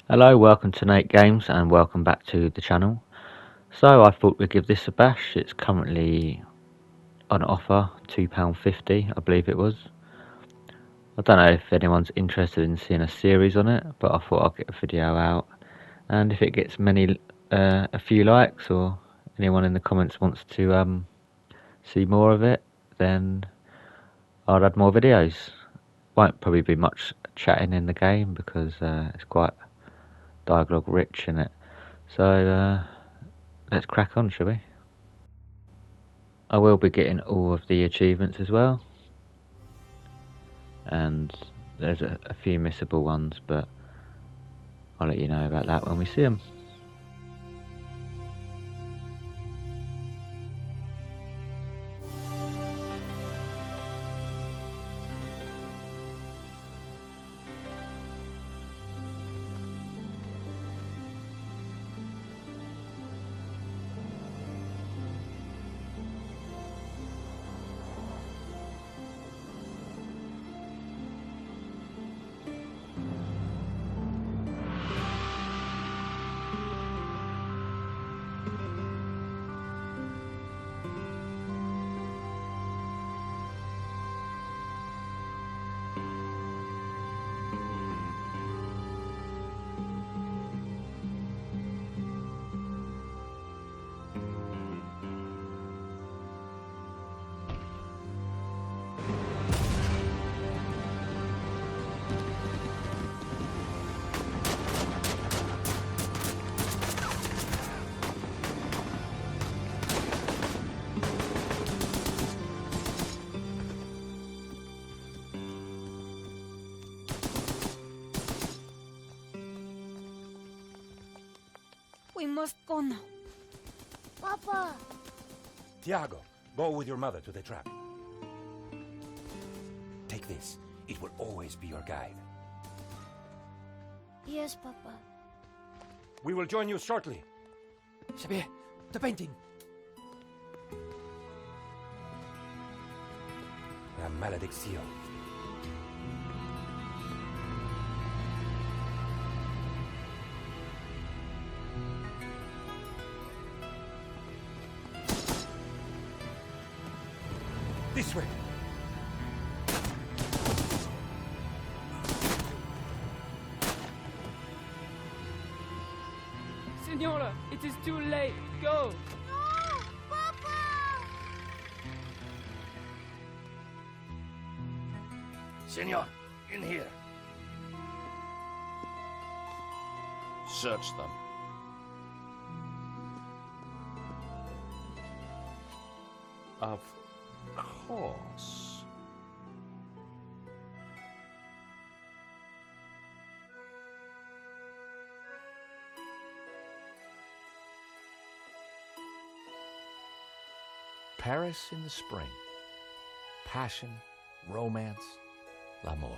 Hello, welcome to Nate Games and welcome back to the channel. So I thought we'd give this a bash. It's currently on offer, £2.50 I believe it was. I don't know if anyone's interested in seeing a series on it, but I thought I'd get a video out, and if it gets a few likes, or anyone in the comments wants to see more of it, then I'll add more videos. Won't probably be much chatting in the game because it's quite dialogue rich in it. So let's crack on, shall we? I will be getting all of the achievements as well, and there's a few missable ones, but I'll let you know about that when we see them. We must go now. Papa! Tiago, go with your mother to the trap. Take this. It will always be your guide. Yes, Papa. We will join you shortly. Xavier, the painting. La maledicción. This way. Senora, it is too late. Go. No! Papa! Senor, in here. Search them. Of course. Paris in the spring. Passion, romance, l'amour.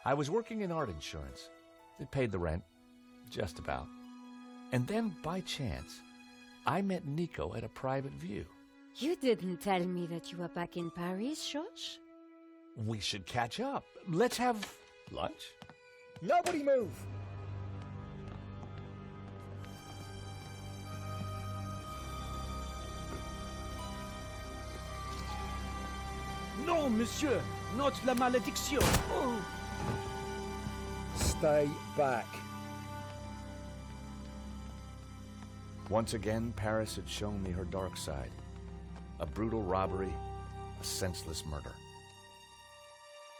I was working in art insurance. It paid the rent, just about. And then, by chance, I met Nico at a private view. You didn't tell me that you were back in Paris, George? We should catch up. Let's have lunch. Nobody move! No, monsieur, not la malédiction. Oh. Stay back. Once again, Paris had shown me her dark side. A brutal robbery, a senseless murder.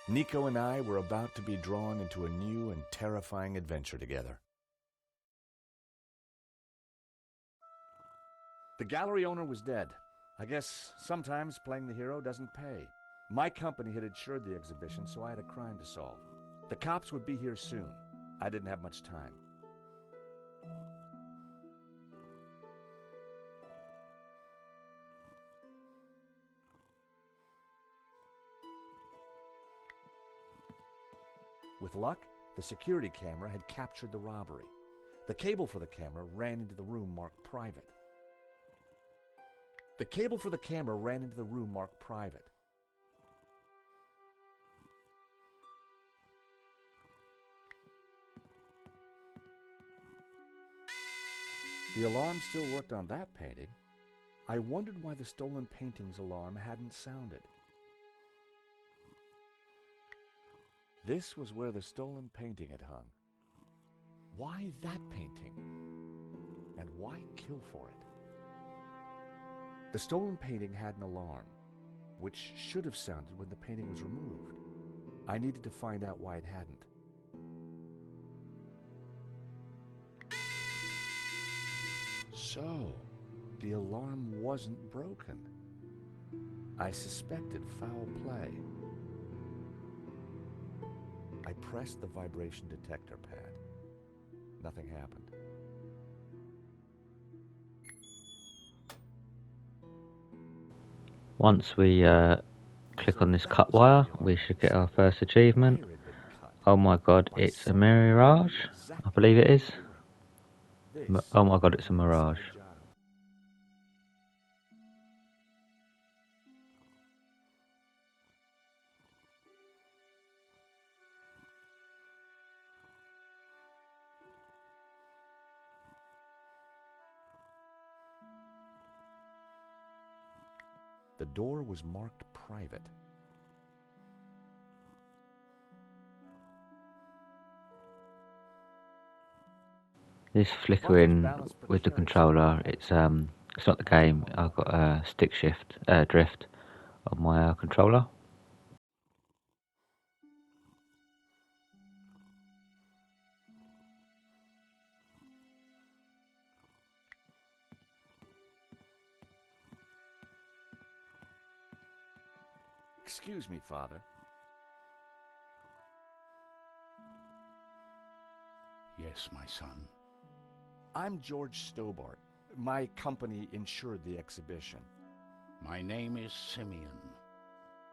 Nico and I were about to be drawn into a new and terrifying adventure together. The gallery owner was dead. I guess sometimes playing the hero doesn't pay. My company had insured the exhibition, so I had a crime to solve. The cops would be here soon. I didn't have much time. With luck, the security camera had captured the robbery. The cable for the camera ran into the room marked private. The cable for the camera ran into the room marked private. The alarm still worked on that painting. I wondered why the stolen painting's alarm hadn't sounded. This was where the stolen painting had hung. Why that painting? And why kill for it? The stolen painting had an alarm, which should have sounded when the painting was removed. I needed to find out why it hadn't. So, the alarm wasn't broken. I suspected foul play. I pressed the vibration detector pad. Nothing happened. Once we click on this cut wire, we should get our first achievement. Oh my god, it's a mirage? I believe it is. Oh my god, it's a mirage. The door was marked private. This flickering with the controller, it's not the game. I've got a stick shift drift on my controller. Excuse me, Father. Yes, my son. I'm George Stobart. My company insured the exhibition. My name is Simeon.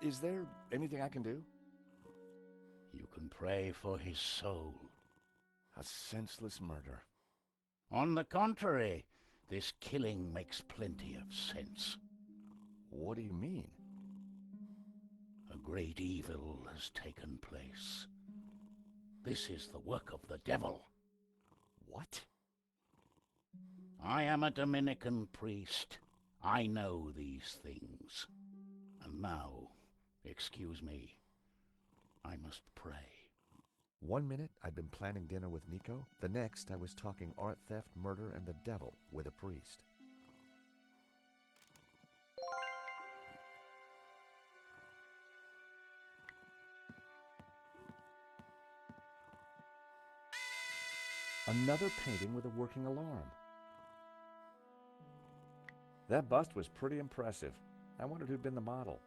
Is there anything I can do? You can pray for his soul. A senseless murder. On the contrary, this killing makes plenty of sense. What do you mean? A great evil has taken place. This is the work of the devil. What? I am a Dominican priest. I know these things. And now, excuse me, I must pray. 1 minute, I'd been planning dinner with Nico. The next, I was talking art theft, murder, and the devil with a priest. Another painting with a working alarm. That bust was pretty impressive. I wondered who'd been the model.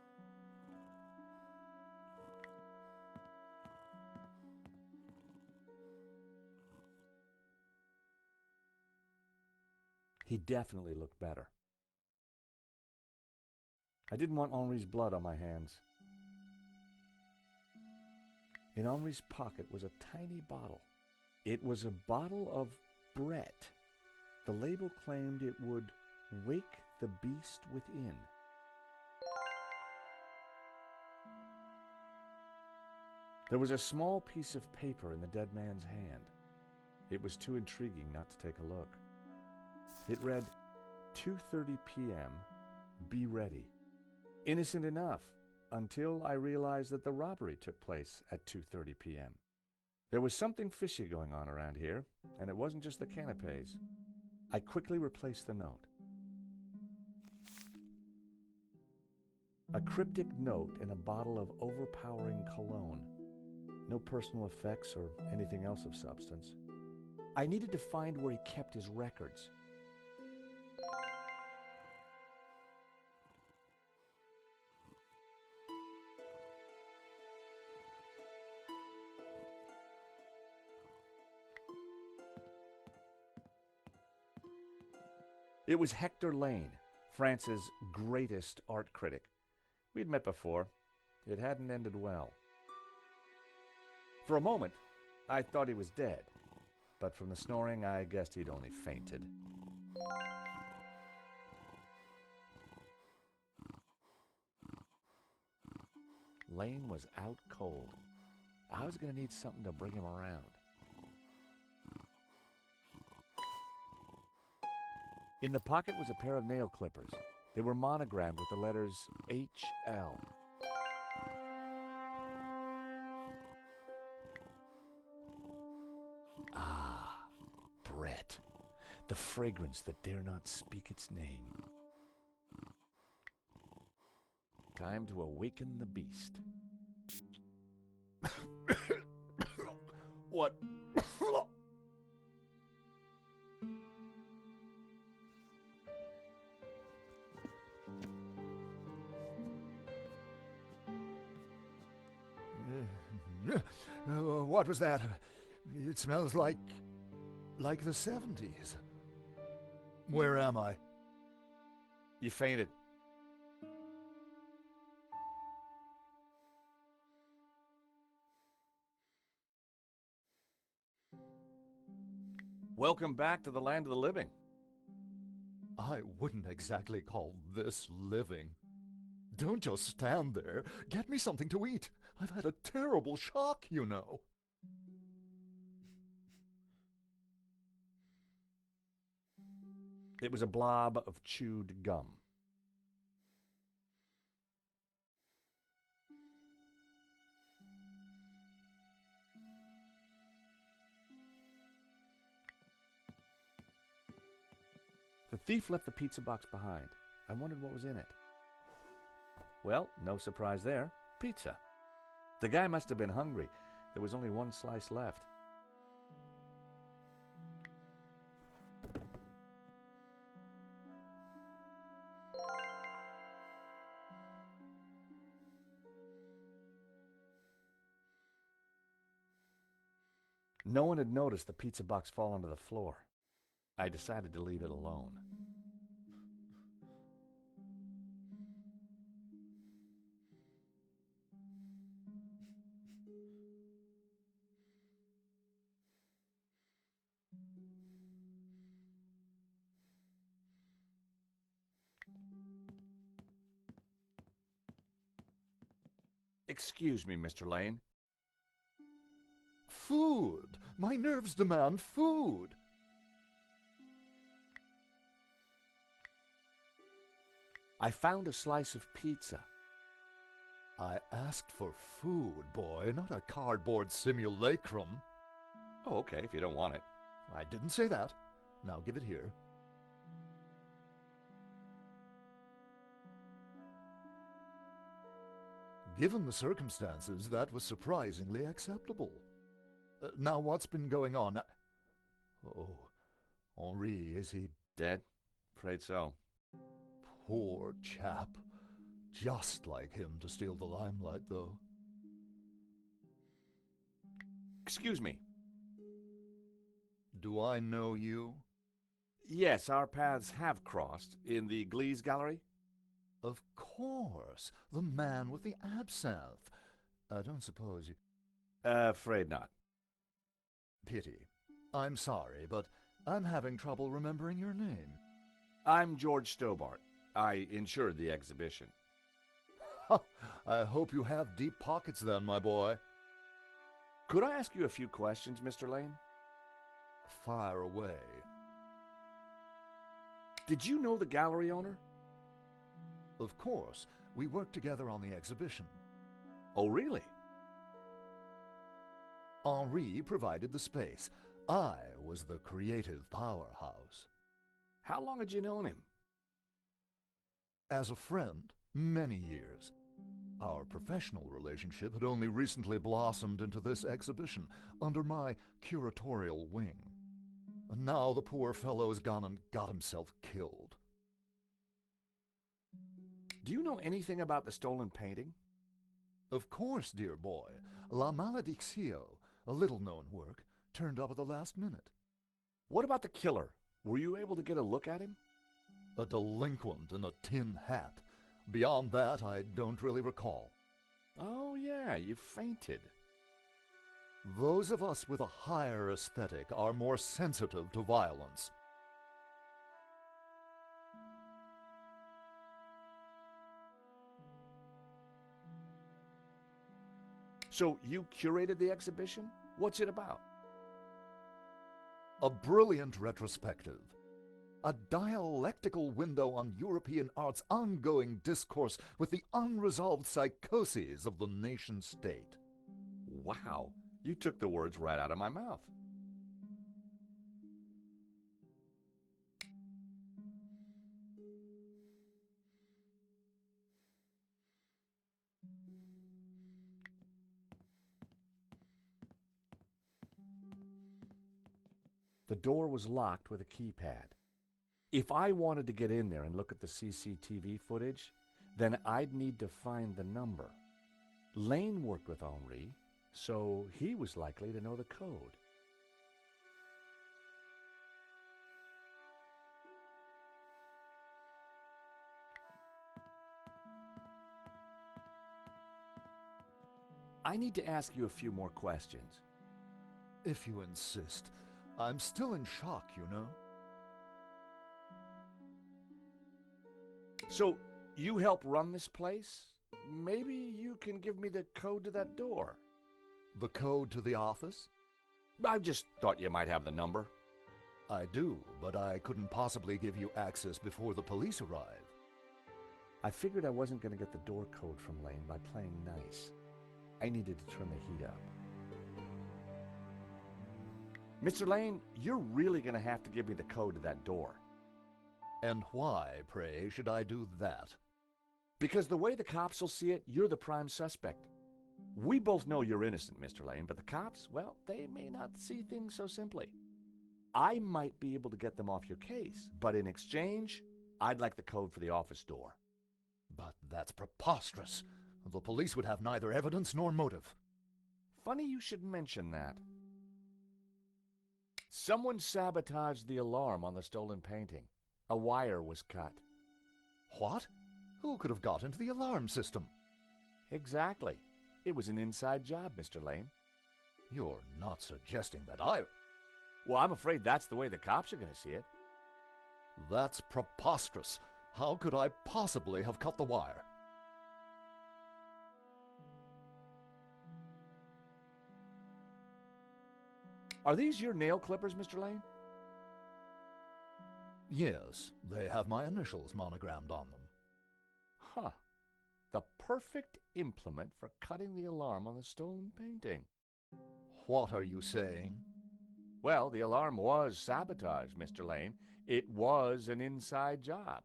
He definitely looked better. I didn't want Henri's blood on my hands. In Henri's pocket was a tiny bottle. It was a bottle of Brett. The label claimed it would wake the beast within. There was a small piece of paper in the dead man's hand. It was too intriguing not to take a look. It read, 2:30 p.m., be ready. Innocent enough, until I realized that the robbery took place at 2:30 p.m. There was something fishy going on around here, and it wasn't just the canapes. I quickly replaced the note. A cryptic note in a bottle of overpowering cologne. No personal effects or anything else of substance. I needed to find where he kept his records. It was Hector Lane, France's greatest art critic. We'd met before. It hadn't ended well. For a moment, I thought he was dead, but from the snoring, I guessed he'd only fainted. Lane was out cold. I was going to need something to bring him around. In the pocket was a pair of nail clippers. They were monogrammed with the letters HL. Ah, Brett. The fragrance that dare not speak its name. Time to awaken the beast. What? What was that? It smells like the 70s. Where am I? You fainted. Welcome back to the land of the living. I wouldn't exactly call this living. Don't just stand there. Get me something to eat. I've had a terrible shock, you know. It was a blob of chewed gum. The thief left the pizza box behind. I wondered what was in it. Well, no surprise there. Pizza. The guy must have been hungry. There was only one slice left. No one had noticed the pizza box fall onto the floor. I decided to leave it alone. Excuse me, Mr. Lane. Food! My nerves demand food! I found a slice of pizza. I asked for food, boy, not a cardboard simulacrum. Oh, okay, if you don't want it. I didn't say that. Now give it here. Given the circumstances, that was surprisingly acceptable. Now, what's been going on? Oh, Henri, is he Dead? Afraid so. poor chap? Just like him to steal the limelight, though. Excuse me. Do I know you? Yes, our paths have crossed in the Glees Gallery. Of course, the man with the absinthe. I don't suppose you... Afraid not. Pity. I'm sorry, but I'm having trouble remembering your name. I'm George Stobart. I insured the exhibition. I hope you have deep pockets then, my boy. Could I ask you a few questions, Mr. Lane? Fire away. Did you know the gallery owner? Of course. We worked together on the exhibition. Oh, really? Henri provided the space. I was the creative powerhouse. How long had you known him? As a friend, many years. Our professional relationship had only recently blossomed into this exhibition, under my curatorial wing. And now the poor fellow has gone and got himself killed. Do you know anything about the stolen painting? Of course, dear boy. La Maledictio, a little-known work, turned up at the last minute. What about the killer? Were you able to get a look at him? A delinquent in a tin hat. Beyond that, I don't really recall. Oh, yeah, you fainted. Those of us with a higher aesthetic are more sensitive to violence. So you curated the exhibition? What's it about? A brilliant retrospective. A dialectical window on European art's ongoing discourse with the unresolved psychoses of the nation-state. Wow, you took the words right out of my mouth. The door was locked with a keypad. If I wanted to get in there and look at the CCTV footage, then I'd need to find the number. Lane worked with Henri, so he was likely to know the code. I need to ask you a few more questions. If you insist. I'm still in shock, you know. So, you help run this place? Maybe you can give me the code to that door. The code to the office? I just thought you might have the number. I do, but I couldn't possibly give you access before the police arrive. I figured I wasn't going to get the door code from Lane by playing nice. I needed to turn the heat up. Mr. Lane, you're really going to have to give me the code to that door. And why, pray, should I do that? Because the way the cops will see it, you're the prime suspect. We both know you're innocent, Mr. Lane, but the cops, well, they may not see things so simply. I might be able to get them off your case, but in exchange, I'd like the code for the office door. But that's preposterous. The police would have neither evidence nor motive. Funny you should mention that. Someone sabotaged the alarm on the stolen painting. A wire was cut. What? Who could have got into the alarm system? Exactly. It was an inside job, Mr. Lane. You're not suggesting that I... Well, I'm afraid that's the way the cops are going to see it. That's preposterous. How could I possibly have cut the wire? Are these your nail clippers, Mr. Lane? Yes, they have my initials monogrammed on them. Huh. The perfect implement for cutting the alarm on the stolen painting. What are you saying? Well, the alarm was sabotaged, Mr. Lane. It was an inside job.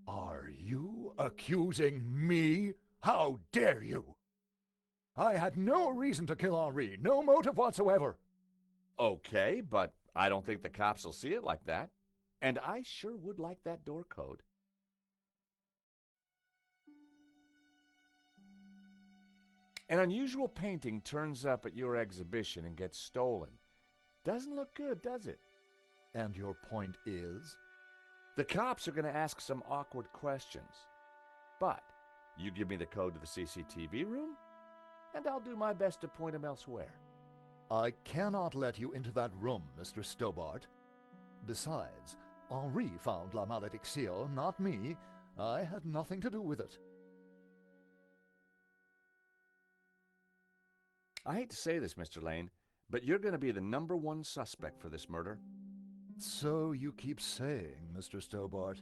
Are you accusing me? How dare you? I had no reason to kill Henri, no motive whatsoever. Okay, but I don't think the cops will see it like that. And I sure would like that door code. An unusual painting turns up at your exhibition and gets stolen. Doesn't look good, does it? And your point is? The cops are going to ask some awkward questions. But you give me the code to the CCTV room, and I'll do my best to point them elsewhere. I cannot let you into that room, Mr. Stobart. Besides, Henri found La Malédiction, not me. I had nothing to do with it. I hate to say this, Mr. Lane, but you're going to be the #1 suspect for this murder. So you keep saying, Mr. Stobart.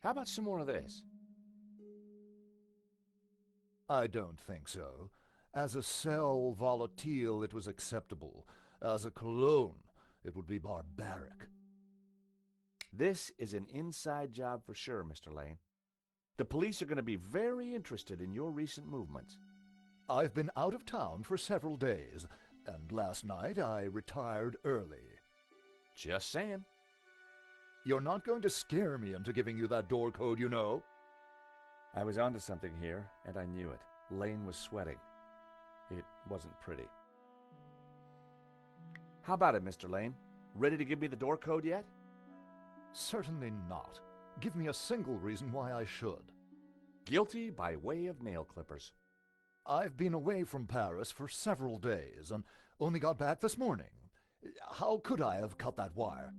How about some more of this? I don't think so. As a sel volatile, it was acceptable. As a cologne, it would be barbaric. This is an inside job for sure, Mr. Lane. The police are going to be very interested in your recent movements. I've been out of town for several days, and last night I retired early. Just saying. You're not going to scare me into giving you that door code, you know. I was onto something here, and I knew it. Lane was sweating. It wasn't pretty. How about it, Mr. Lane? Ready to give me the door code yet? Certainly not. Give me a single reason why I should. Guilty by way of nail clippers. I've been away from Paris for several days and only got back this morning. How could I have cut that wire?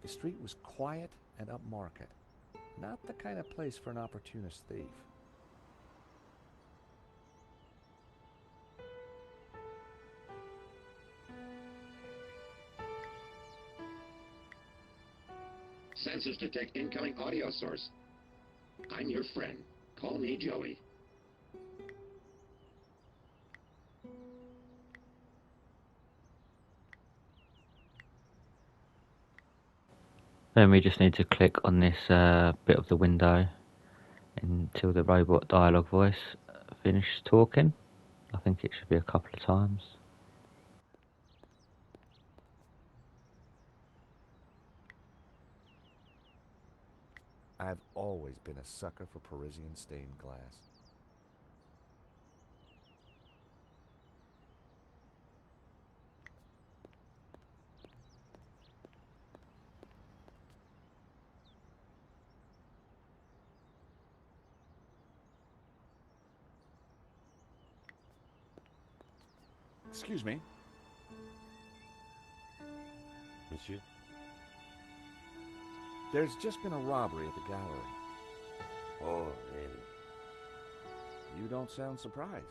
The street was quiet and upmarket. Not the kind of place for an opportunist thief. Sensors detect incoming audio source. I'm your friend. Call me Joey. Then we just need to click on this bit of the window until the robot dialogue voice finishes talking. I think it should be a couple of times. I've always been a sucker for Parisian stained glass. Excuse me. Monsieur? There's just been a robbery at the gallery. Oh, really? You don't sound surprised.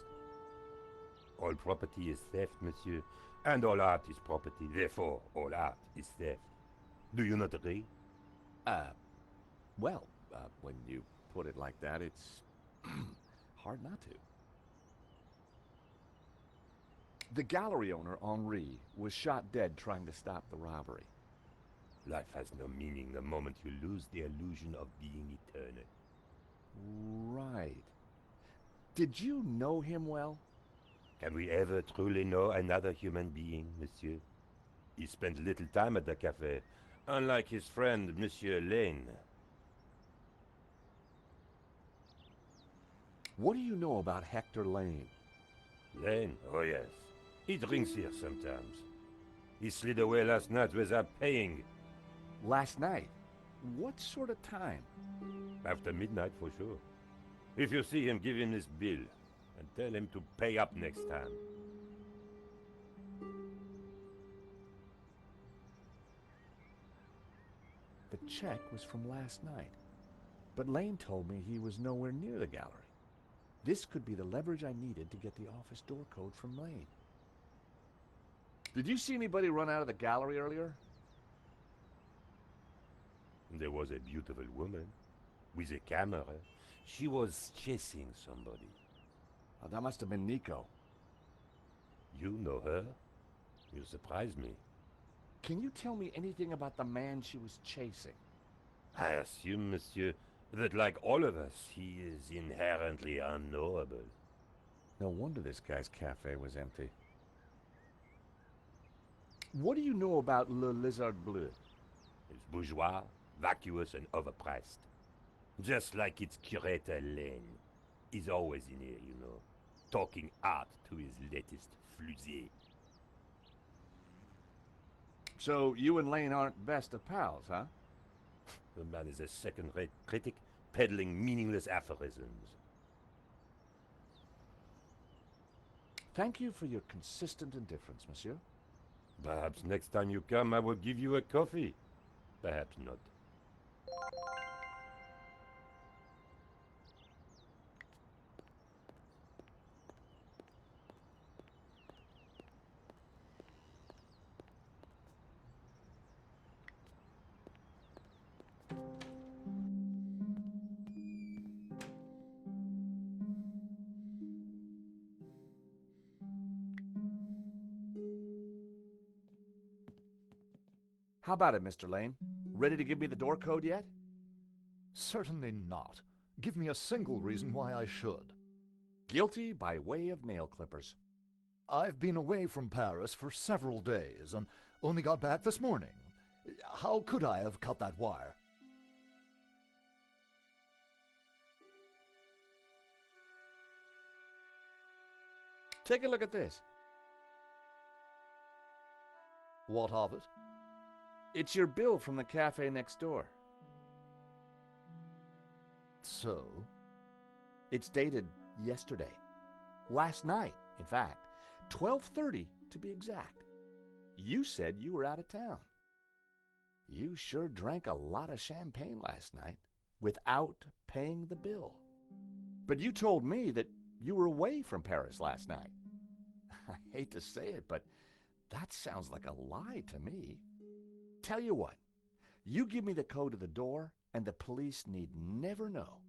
All property is theft, monsieur. And all art is property. Therefore, all art is theft. Do you not agree? When you put it like that, it's hard not to. The gallery owner, Henri, was shot dead trying to stop the robbery. Life has no meaning the moment you lose the illusion of being eternal. Right. Did you know him well? Can we ever truly know another human being, monsieur? He spent little time at the cafe, unlike his friend, Monsieur Lane. What do you know about Hector Lane? Lane? Oh, yes. He drinks here sometimes. He slid away last night without paying. Last night? What sort of time? After midnight, for sure. If you see him, give him this bill, and tell him to pay up next time. The check was from last night, but Lane told me he was nowhere near the gallery. This could be the leverage I needed to get the office door code from Lane. Did you see anybody run out of the gallery earlier? There was a beautiful woman with a camera. She was chasing somebody. Oh, that must have been Nico. You know her? You surprise me. Can you tell me anything about the man she was chasing? I assume, monsieur, that like all of us, he is inherently unknowable. No wonder this guy's cafe was empty. What do you know about Le Lizard Bleu? It's bourgeois, vacuous, and overpriced. Just like its curator Lane. He's always in here, you know, talking art to his latest flusée. So you and Lane aren't best of pals, huh? The man is a second-rate critic, peddling meaningless aphorisms. Thank you for your consistent indifference, monsieur. Perhaps next time you come, I will give you a coffee. Perhaps not. How about it, Mr. Lane? Ready to give me the door code yet? Certainly not. Give me a single reason why I should. Guilty by way of nail clippers. I've been away from Paris for several days and only got back this morning. How could I have cut that wire? Take a look at this. What of it? It's your bill from the cafe next door. So? It's dated yesterday. Last night, in fact. 12:30 to be exact. You said you were out of town. You sure drank a lot of champagne last night without paying the bill. But you told me that you were away from Paris last night. I hate to say it, but that sounds like a lie to me. Tell you what, you give me the code to the door, and the police need never know.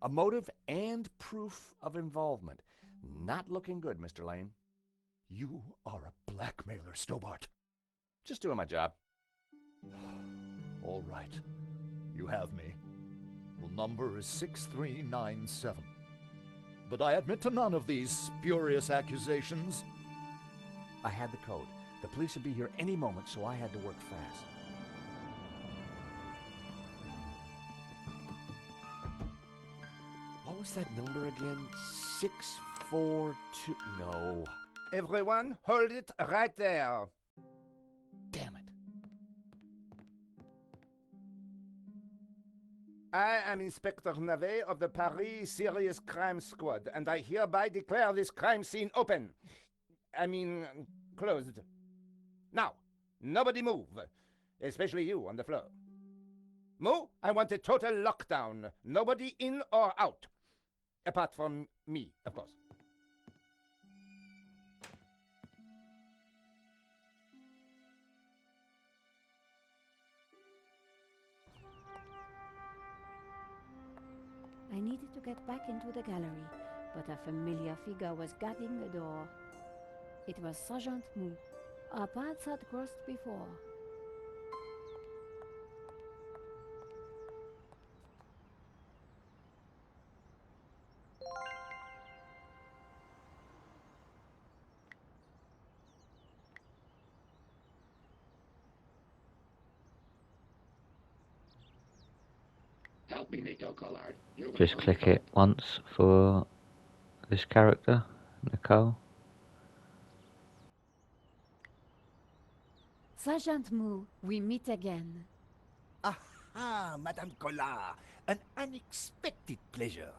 A motive and proof of involvement. Not looking good, Mr. Lane. You are a blackmailer, Stobart. Just doing my job. All right. You have me. The number is 6397. But I admit to none of these spurious accusations. I had the code. The police would be here any moment, so I had to work fast. What was that number again? 642... No. Everyone, hold it right there. Damn it. I am Inspector Navet of the Paris Serious Crime Squad, and I hereby declare this crime scene open. Closed. Now, nobody move, especially you on the floor. Mo, I want a total lockdown. Nobody in or out. Apart from me, of course. I needed to get back into the gallery, but a familiar figure was guarding the door. It was Sergeant Mou. Our paths had crossed before. Help me, Nico Collard. Just click it once for this character, Nicole. Sergeant Mou, we meet again. Aha, Madame Collard. An unexpected pleasure.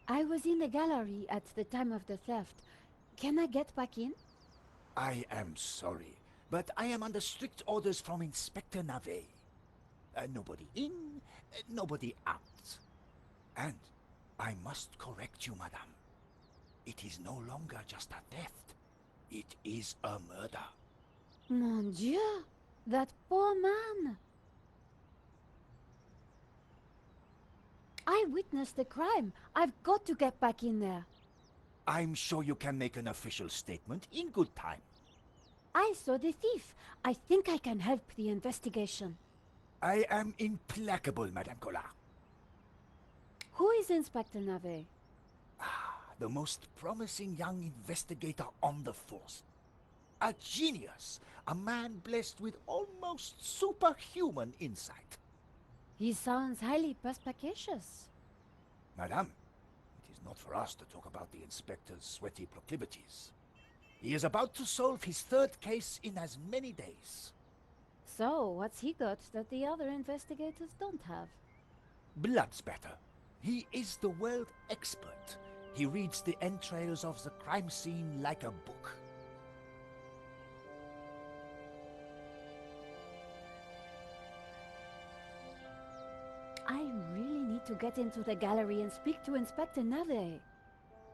I was in the gallery at the time of the theft. Can I get back in? I am sorry, but I am under strict orders from Inspector Navet. Nobody in, nobody out. And I must correct you, madame. It is no longer just a theft. It is a murder. Mon Dieu! That poor man! I witnessed the crime. I've got to get back in there. I'm sure you can make an official statement in good time. I saw the thief. I think I can help the investigation. I am implacable, Madame Collard. Who is Inspector Navet? The most promising young investigator on the force. A genius. A man blessed with almost superhuman insight. He sounds highly perspicacious. Madame, it is not for us to talk about the inspector's sweaty proclivities. He is about to solve his third case in as many days. So, what's he got that the other investigators don't have? Blood spatter. He is the world expert. He reads the entrails of the crime scene like a book. I really need to get into the gallery and speak to Inspector Navet.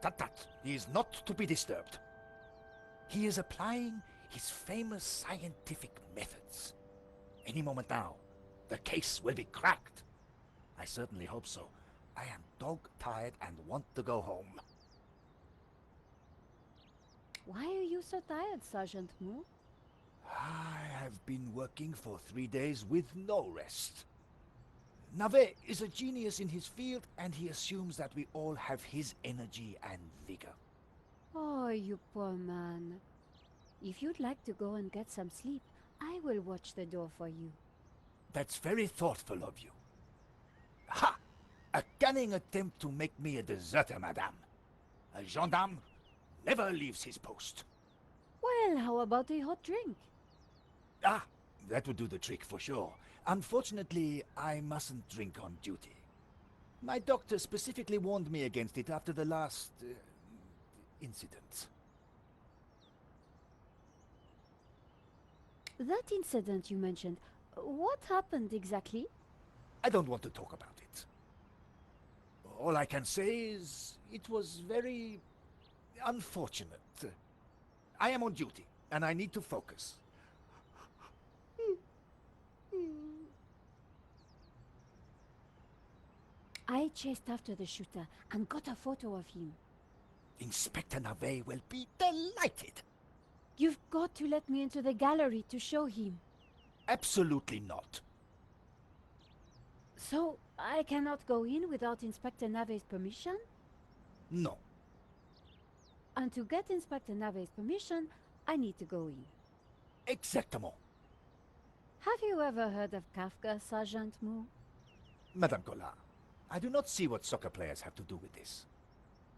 Tut. He is not to be disturbed. He is applying his famous scientific methods. Any moment now, the case will be cracked. I certainly hope so. I am dog-tired and want to go home. Why are you so tired, Sergeant Mou? I have been working for 3 days with no rest. Navet is a genius in his field, and he assumes that we all have his energy and vigor. Oh, you poor man. If you'd like to go and get some sleep, I will watch the door for you. That's very thoughtful of you. Ha! A cunning attempt to make me a deserter, madame. A gendarme never leaves his post. Well, how about a hot drink? Ah, that would do the trick for sure. Unfortunately, I mustn't drink on duty. My doctor specifically warned me against it after the last incident. That incident you mentioned, What happened exactly? I don't want to talk about it. All I can say is it was very unfortunate. I am on duty, and I need to focus. I chased after the shooter and got a photo of him. Inspector Navet will be delighted. You've got to let me into the gallery to show him. Absolutely not. So, I cannot go in without Inspector Navet's permission? No. And to get Inspector Navet's permission, I need to go in. Exactement. Have you ever heard of Kafka, Sergeant Moore? Madame Collard, I do not see what soccer players have to do with this.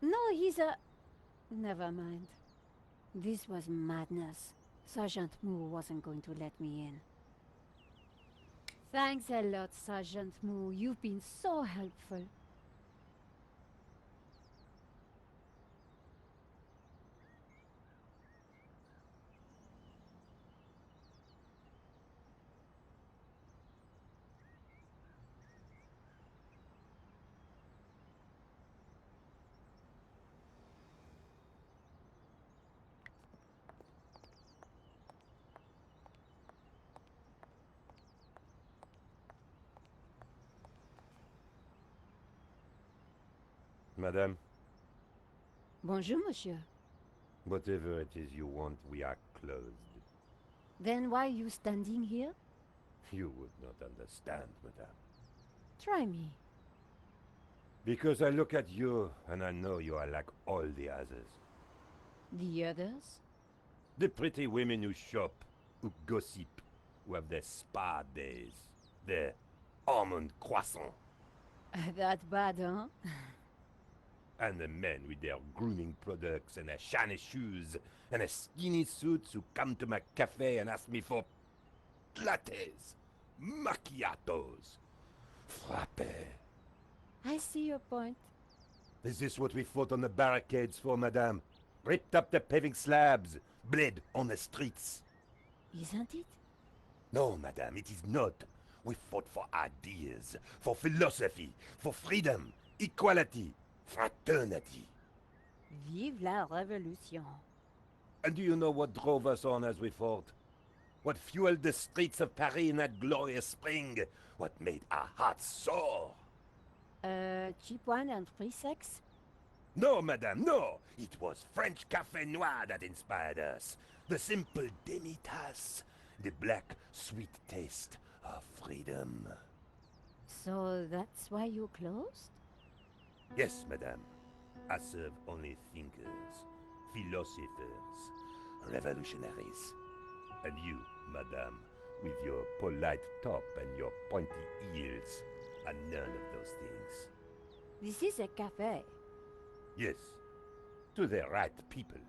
No, he's a... Never mind. This was madness. Sergeant Moore wasn't going to let me in. Thanks a lot, Sergeant Moore. You've been so helpful. Madame, Bonjour, monsieur. whatever it is you want, we are closed. Then why are you standing here? You would not understand, madame. Try me. Because I look at you, and I know you are like all the others. The others? The pretty women who shop, who gossip, who have their spa days, their almond croissant. That bad, huh? And the men with their grooming products and their shiny shoes and their skinny suits who come to my cafe and ask me for lattes, macchiatos, frappe. I see your point. Is this what we fought on the barricades for, madame? Ripped up the paving slabs, bled on the streets. Isn't it? No, madame, it is not. We fought for ideas, for philosophy, for freedom, equality, fraternity. Vive la révolution. And do you know what drove us on as we fought? What fueled the streets of Paris in that glorious spring? What made our hearts soar? Cheap wine and free sex? No, madame, no! It was French Café Noir that inspired us. The simple demi-tasse, the black, sweet taste of freedom. So that's why you closed? Yes, madame. I serve only thinkers, philosophers, revolutionaries. And you, madame, with your polite top and your pointy heels, are none of those things. This is a cafe. Yes, to the right people.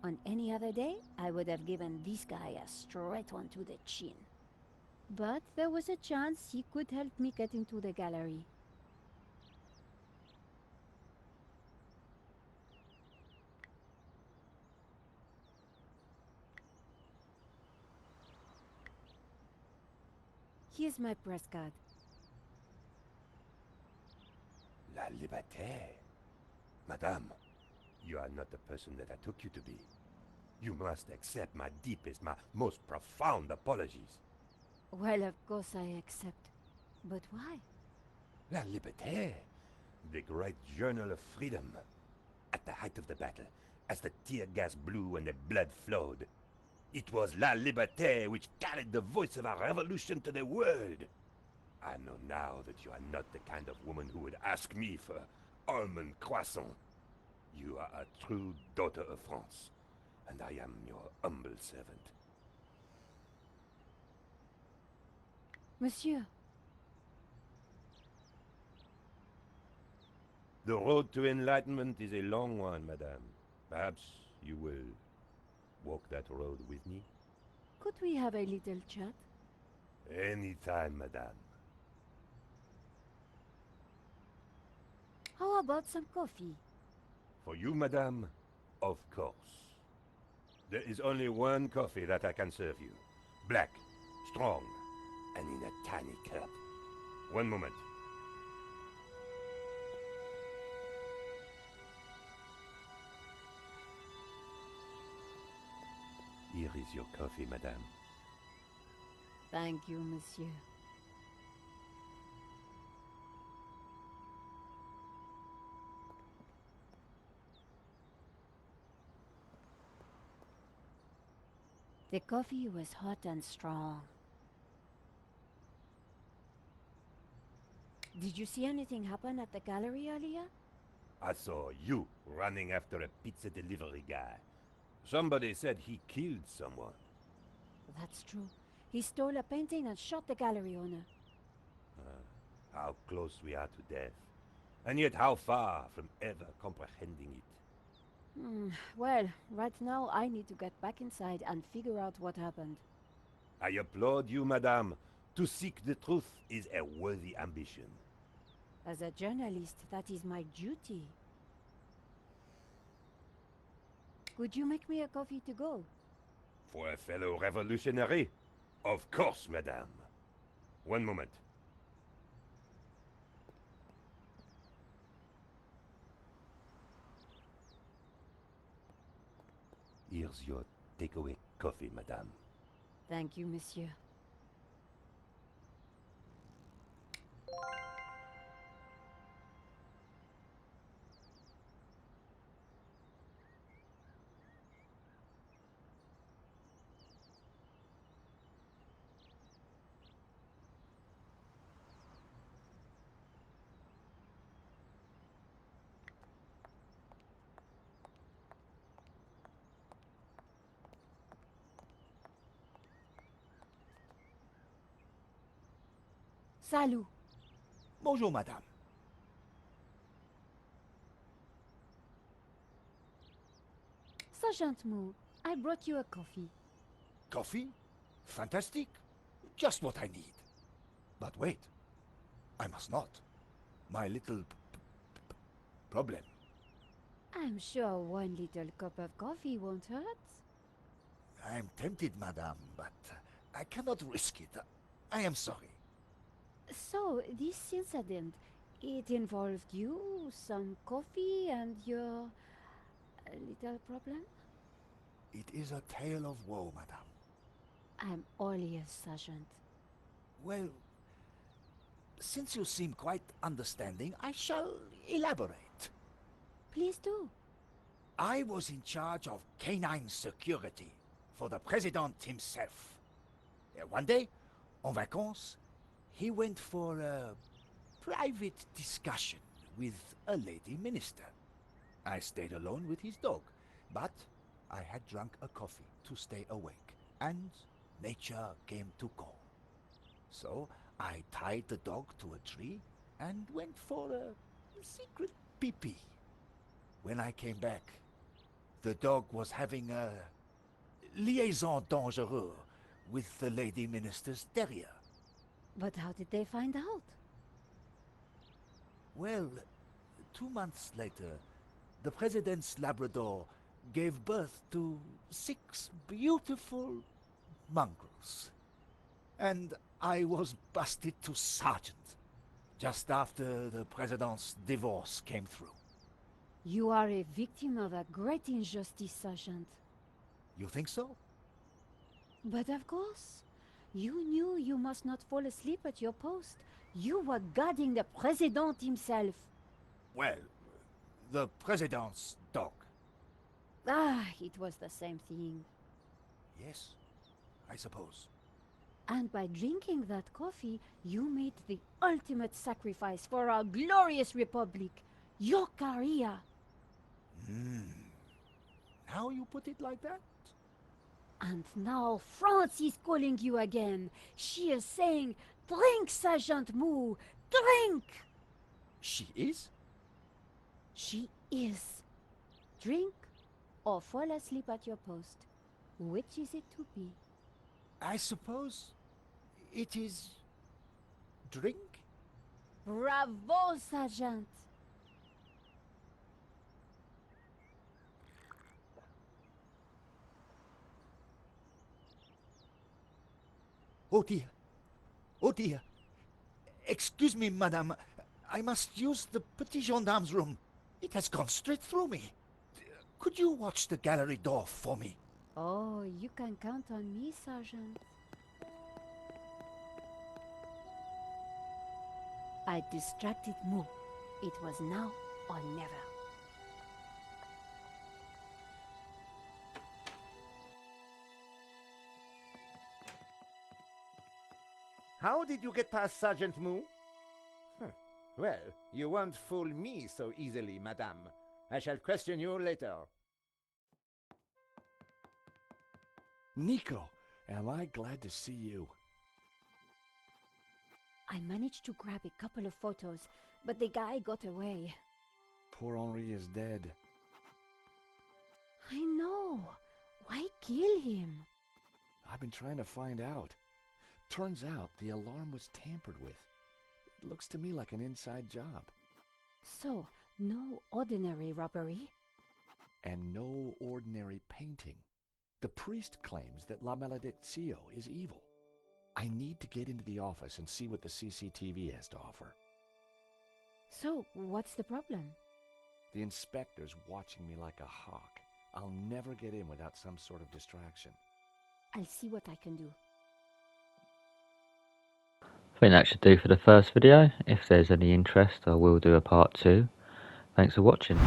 On any other day, I would have given this guy a straight one to the chin. But there was a chance he could help me get into the gallery. Here's my press card. La liberté. Madame, you are not the person that I took you to be. You must accept my deepest, my most profound apologies. Well, of course I accept. But why? La Liberté, the great journal of freedom. At the height of the battle, as the tear gas blew and the blood flowed, it was La Liberté which carried the voice of our revolution to the world. I know now that you are not the kind of woman who would ask me for almond croissant. You are a true daughter of France, and I am your humble servant. Monsieur, The road to enlightenment is a long one, madame. Perhaps you will walk that road with me? could we have a little chat? Anytime, madame. How about some coffee? For you, madame, of course. There is only one coffee that I can serve you. Black, strong, and in a tiny cup. One moment. Here is your coffee, madame. Thank you, monsieur. The coffee was hot and strong. Did you see anything happen at the gallery earlier? I saw you running after a pizza delivery guy. Somebody said he killed someone. That's true. He stole a painting and shot the gallery owner. How close we are to death, and yet how far from ever comprehending it. Well, right now I need to get back inside and figure out what happened. I applaud you, madame. To seek the truth is a worthy ambition. As a journalist, that is my duty. Could you make me a coffee to go? For a fellow revolutionary? Of course, madame. One moment. Here's your takeaway coffee, madame. Thank you, monsieur. Salut. Bonjour, madame. Sergeant Moo, I brought you a coffee. Coffee? Fantastic. Just what I need. But wait. I must not. My little problem. I'm sure one little cup of coffee won't hurt. I am tempted, madame, but I cannot risk it. I am sorry. So, this incident, it involved you, some coffee, and your little problem? It is a tale of woe, madame. I'm all ears, Sergeant. Well, since you seem quite understanding, I shall elaborate. Please do. I was in charge of canine security for the president himself. One day, en vacances, he went for a private discussion with a lady minister. I stayed alone with his dog, but I had drunk a coffee to stay awake, and nature came to call. So I tied the dog to a tree and went for a secret pee-pee. When I came back, the dog was having a liaison dangereuse with the lady minister's terrier. But how did they find out? Well, 2 months later, the president's Labrador gave birth to 6 beautiful mongrels. And I was busted to sergeant just after the president's divorce came through. You are a victim of a great injustice, Sergeant. You think so? But of course, you knew you must not fall asleep at your post. You were guarding the president himself. Well, the president's dog. Ah, it was the same thing. Yes, I suppose. And by drinking that coffee, you made the ultimate sacrifice for our glorious republic, your career. Now you put it like that? And now France is calling you again. She is saying, drink, Sergeant Moo, drink! She is? She is. Drink or fall asleep at your post. Which is it to be? I suppose it is drink? Bravo, Sergeant! Oh dear, Oh dear. Excuse me, madame. I must use the petit gendarme's room. It has gone straight through me. Could you watch the gallery door for me? Oh, you can count on me, Sergeant. I distracted Moo. It was now or never. How did you get past Sergeant Moo? Huh. Well, you won't fool me so easily, madame. I shall question you later. Nico, am I glad to see you. I managed to grab a couple of photos, but the guy got away. Poor Henri is dead. I know. Why kill him? I've been trying to find out. Turns out the alarm was tampered with. It looks to me like an inside job. So, no ordinary robbery? And no ordinary painting. The priest claims that La Maledictio is evil. I need to get into the office and see what the CCTV has to offer. So, what's the problem? The inspector's watching me like a hawk. I'll never get in without some sort of distraction. I'll see what I can do. I think that should do for the first video. If there's any interest, I will do a part 2. Thanks for watching.